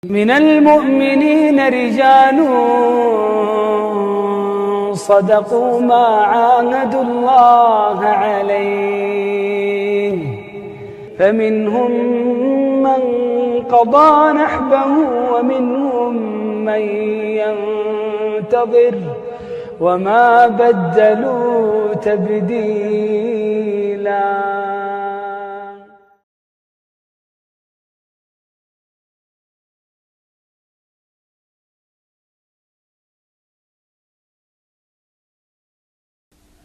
من المؤمنين رجال صدقوا ما عاهدوا الله عليه فمنهم من قضى نحبه ومنهم من ينتظر وما بدلوا تبديلا.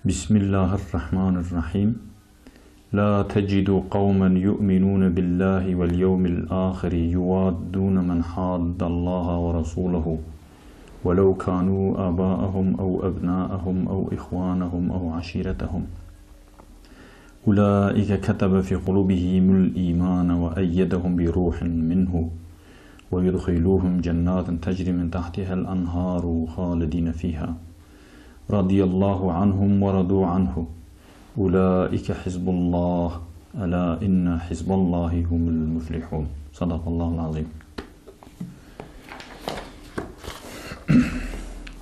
Bismillahirrahmanirrahim. La tecidu kavmen yu'minun billahi vel yevmil ahiri yuvaddun men haddallaha ve rasulahu velev kanu aba'ahum ev ebna'ahum ev ihvanahum ev aşiretahum. Ulaike ketebe fi kulubihimul iman ve eyyedehum bi ruhin minhu ve yudkhiluhum cennatin tecri min tahtiha'l anharu halidin fiha. Radiyallahu anhum ve radu anhu. Ulaike hizbullah. Ela inna hizballahi humul müflihun. Sadakallahul azim.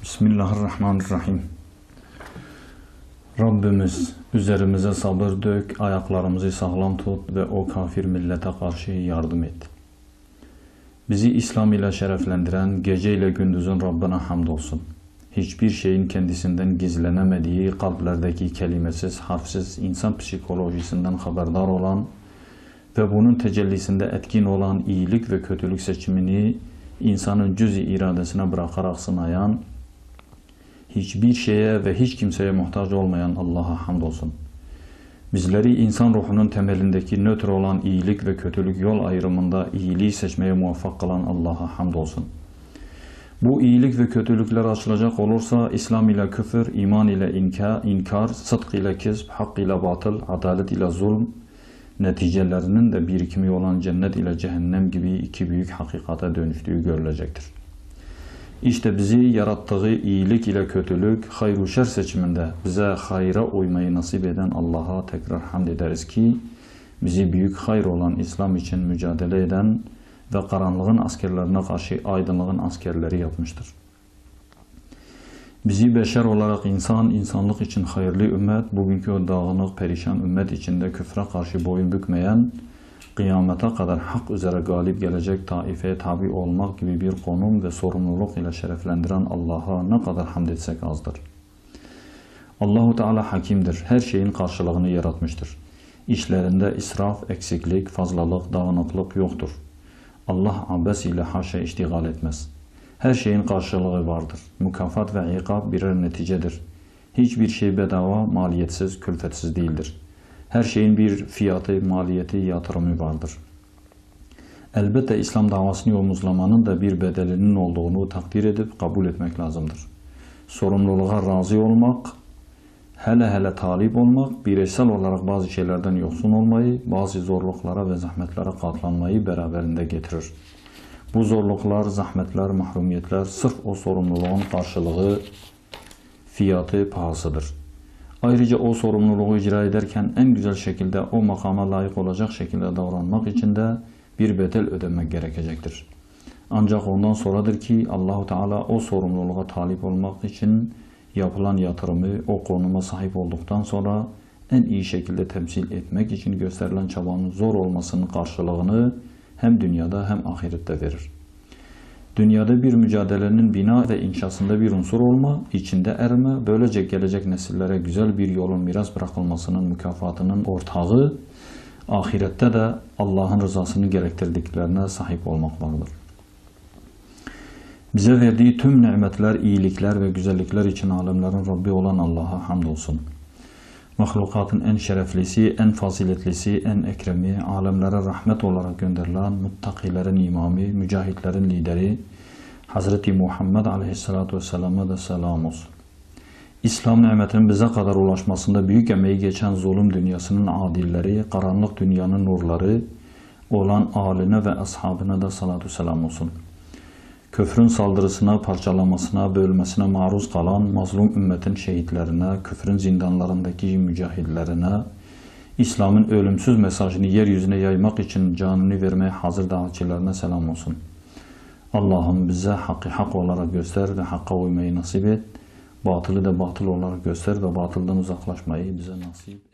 Bismillahirrahmanirrahim. Rabbimiz üzerimize sabır dök, ayaklarımızı sağlam tut ve o kafir millete karşı yardım et. Bizi İslam ile şereflendiren, gece ile gündüzün Rabbine hamdolsun. Hiçbir şeyin kendisinden gizlenemediği, kalplerdeki kelimesiz, harfsiz, insan psikolojisinden haberdar olan ve bunun tecellisinde etkin olan iyilik ve kötülük seçimini insanın cüz-i iradesine bırakarak sınayan, hiçbir şeye ve hiç kimseye muhtaç olmayan Allah'a hamdolsun. Bizleri insan ruhunun temelindeki nötr olan iyilik ve kötülük yol ayrımında iyiliği seçmeye muvaffak kılan Allah'a hamdolsun. Bu iyilik ve kötülükler açılacak olursa İslam ile küfür, iman ile inkar, sıdk ile kizb, hak ile batıl, adalet ile zulm, neticelerinin de birikimi olan cennet ile cehennem gibi iki büyük hakikate dönüştüğü görülecektir. İşte bizi yarattığı iyilik ile kötülük, hayr-u şer seçiminde bize hayra uymayı nasip eden Allah'a tekrar hamd ederiz ki, bizi büyük hayır olan İslam için mücadele eden ve karanlığın askerlerine karşı aydınlığın askerleri yapmıştır. Bizi beşer olarak insanlık için hayırlı ümmet, bugünkü o dağınık, perişan ümmet içinde küfre karşı boyun bükmeyen, kıyamete kadar hak üzere galip gelecek taifeye tabi olmak gibi bir konum ve sorumluluk ile şereflendiren Allah'a ne kadar hamd etsek azdır. Allahu Teala hakimdir, her şeyin karşılığını yaratmıştır. İşlerinde israf, eksiklik, fazlalık, dağınıklık yoktur. Allah abes ile haşa iştigal etmez. Her şeyin karşılığı vardır. Mükafat ve ikab birer neticedir. Hiçbir şey bedava, maliyetsiz, külfetsiz değildir. Her şeyin bir fiyatı, maliyeti, yatırımı vardır. Elbette İslam davasını omuzlamanın da bir bedelinin olduğunu takdir edip kabul etmek lazımdır. Sorumluluğa razı olmak, hele talip olmak, bireysel olarak bazı şeylerden yoksun olmayı, bazı zorluklara ve zahmetlere katlanmayı beraberinde getirir. Bu zorluklar, zahmetler, mahrumiyetler sırf o sorumluluğun karşılığı, fiyatı, pahasıdır. Ayrıca o sorumluluğu icra ederken en güzel şekilde o makama layık olacak şekilde davranmak için de bir bedel ödemek gerekecektir. Ancak ondan sonradır ki Allahu Teala o sorumluluğa talip olmak için yapılan yatırımı o konuma sahip olduktan sonra en iyi şekilde temsil etmek için gösterilen çabanın zor olmasının karşılığını hem dünyada hem ahirette verir. Dünyada bir mücadelenin bina ve inşasında bir unsur olma, içinde erme, böylece gelecek nesillere güzel bir yolun miras bırakılmasının mükafatının ortağı, ahirette de Allah'ın rızasını gerektirdiklerine sahip olmak vardır. Bize verdiği tüm nimetler, iyilikler ve güzellikler için alemlerin Rabbi olan Allah'a hamdolsun. Mahlukatın en şereflisi, en faziletlisi, en ekremi, alemlere rahmet olarak gönderilen muttakilerin imamı, mücahitlerin lideri, Hazreti Muhammed Aleyhisselatü Vesselam'a da selam olsun. İslam nimetinin bize kadar ulaşmasında büyük emeği geçen zulüm dünyasının adilleri, karanlık dünyanın nurları olan âline ve ashabına da salatu selam olsun. Küfrün saldırısına, parçalamasına, bölmesine maruz kalan mazlum ümmetin şehitlerine, küfrün zindanlarındaki mücahidlerine, İslam'ın ölümsüz mesajını yeryüzüne yaymak için canını vermeye hazır davetçilerine selam olsun. Allah'ım bize hakkı hak olarak göster ve hakka uymayı nasip et. Batılı da batıl olarak göster ve batıldan uzaklaşmayı bize nasip et.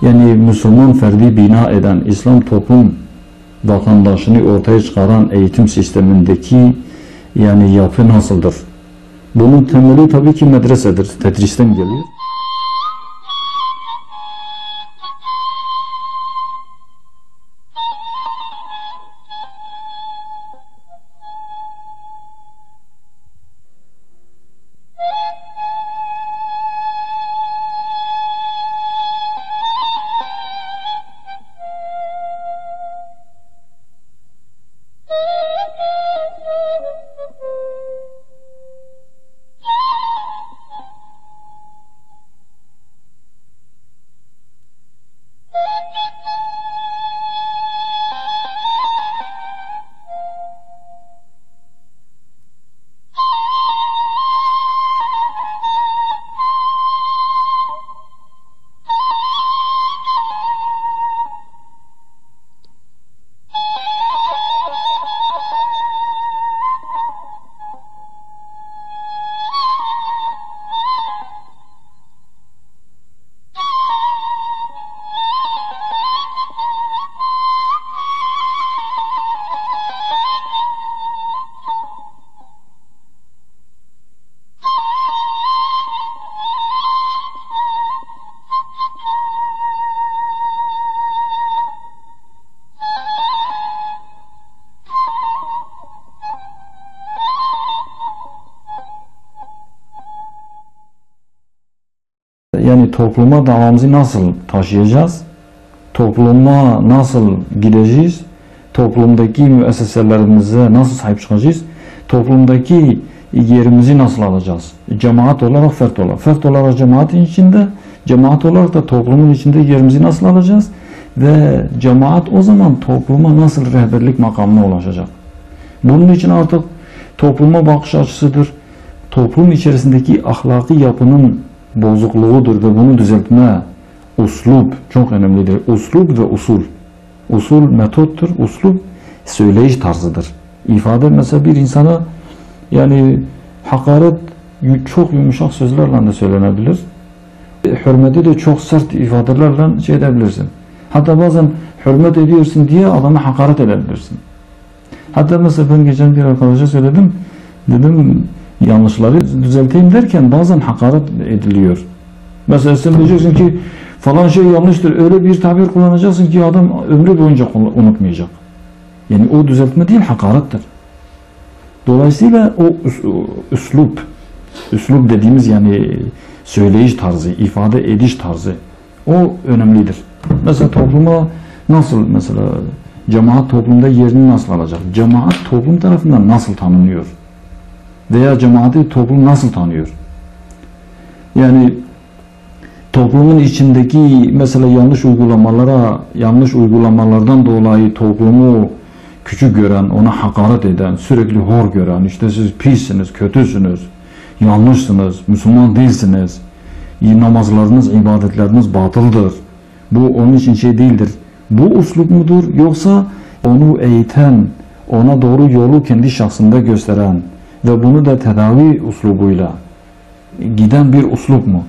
Yani Müslüman ferdi bina eden, İslam toplum vatandaşını ortaya çıkaran eğitim sistemindeki yani yapı nasıldır? Bunun temeli tabii ki medresedir, tedristen geliyor. Yani topluma davamızı nasıl taşıyacağız? Topluma nasıl gideceğiz? Toplumdaki müesseselerimize nasıl sahip çıkacağız? Toplumdaki yerimizi nasıl alacağız? Cemaat olarak, fert olarak. Fert olarak cemaatin içinde, cemaat olarak da toplumun içinde yerimizi nasıl alacağız? Ve cemaat o zaman topluma nasıl rehberlik makamına ulaşacak? Bunun için artık topluma bakış açısıdır. Toplum içerisindeki ahlaki yapının bozukluğudur ve bunu düzeltme uslup çok önemlidir. Uslup ve usul. Usul metottur, uslup söyleyiş tarzıdır. İfade mesela bir insana yani hakaret çok yumuşak sözlerle de söylenebilir. Hürmeti de çok sert ifadelerle şey edebilirsin. Hatta bazen hürmet ediyorsun diye adama hakaret edebilirsin. Hatta mesela ben geçen bir arkadaşa söyledim. Dedim yanlışları düzelteyim derken bazen hakaret ediliyor. Mesela sen diyeceksin ki falan şey yanlıştır. Öyle bir tabir kullanacaksın ki adam ömrü boyunca unutmayacak. Yani o düzeltme değil, hakarettir. Dolayısıyla o üslup dediğimiz yani söyleyiş tarzı, ifade ediş tarzı o önemlidir. Mesela topluma nasıl, mesela cemaat toplumda yerini nasıl alacak? Cemaat toplum tarafından nasıl tanınıyor? Veya cemaati toplum nasıl tanıyor? Yani toplumun içindeki mesela yanlış uygulamalardan dolayı toplumu küçük gören, ona hakaret eden, sürekli hor gören, işte siz pissiniz, kötüsünüz, yanlışsınız, Müslüman değilsiniz, namazlarınız, ibadetleriniz batıldır. Bu onun için şey değildir. Bu uslup mudur, yoksa onu eğiten, ona doğru yolu kendi şahsında gösteren ve bunu da tedavi uslubuyla giden bir uslup mu?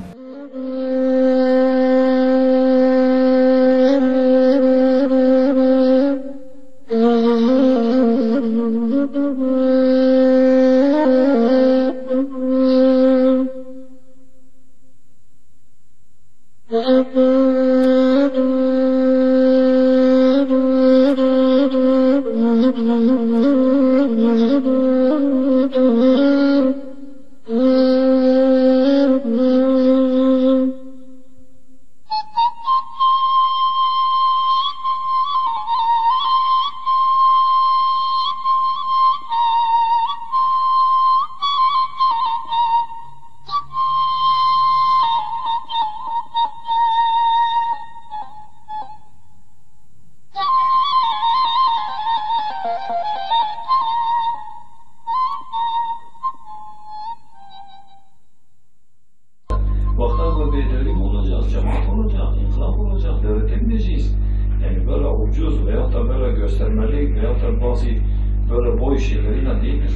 Vakta belirli olacağız, cemaat olacak, inkılap olacak, devlet edileceğiz. Yani böyle ucuz veyahut da böyle göstermelik veyahut da bazı böyle boy şeyleriyle değildir.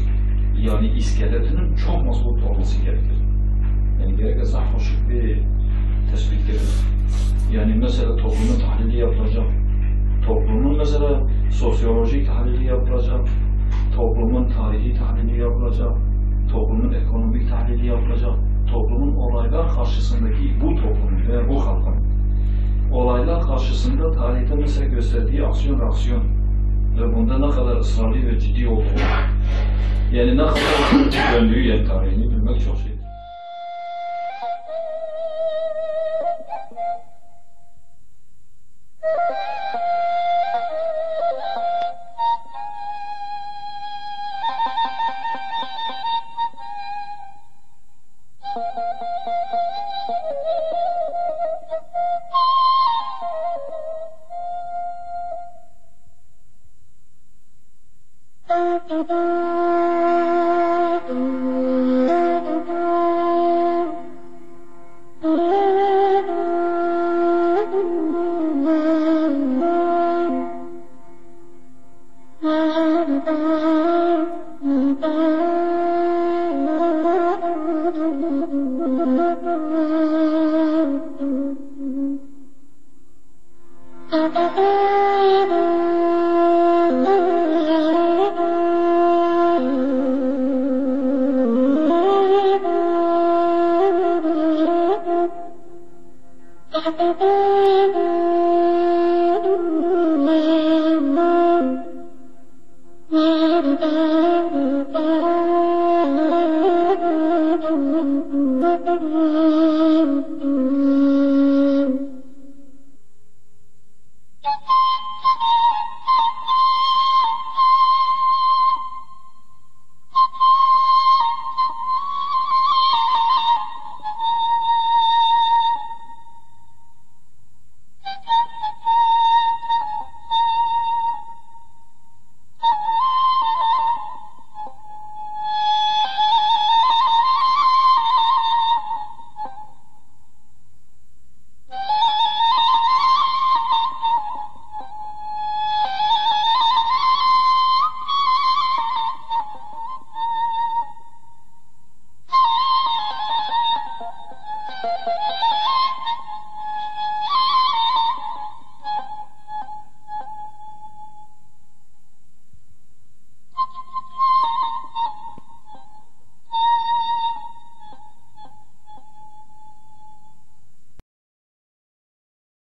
Yani iskeletinin çok mazbut olması gerekir. Yani gerekirse hoşluk bir tespittir. Yani mesela toplumun tahlili yapılacak. Toplumun mesela sosyolojik tahlili yapılacak. Toplumun tarihi tahlili yapılacak. Toplumun ekonomik tahlili yapılacak. Toplumun olaylar karşısındaki bu toplumun veya bu halkın olaylar karşısında tarihte mesela gösterdiği aksiyon ve bunda ne kadar ısrarlı ve ciddi olduğu, yani ne kadar döndüğü yer tarihini bilmek çok şeydir.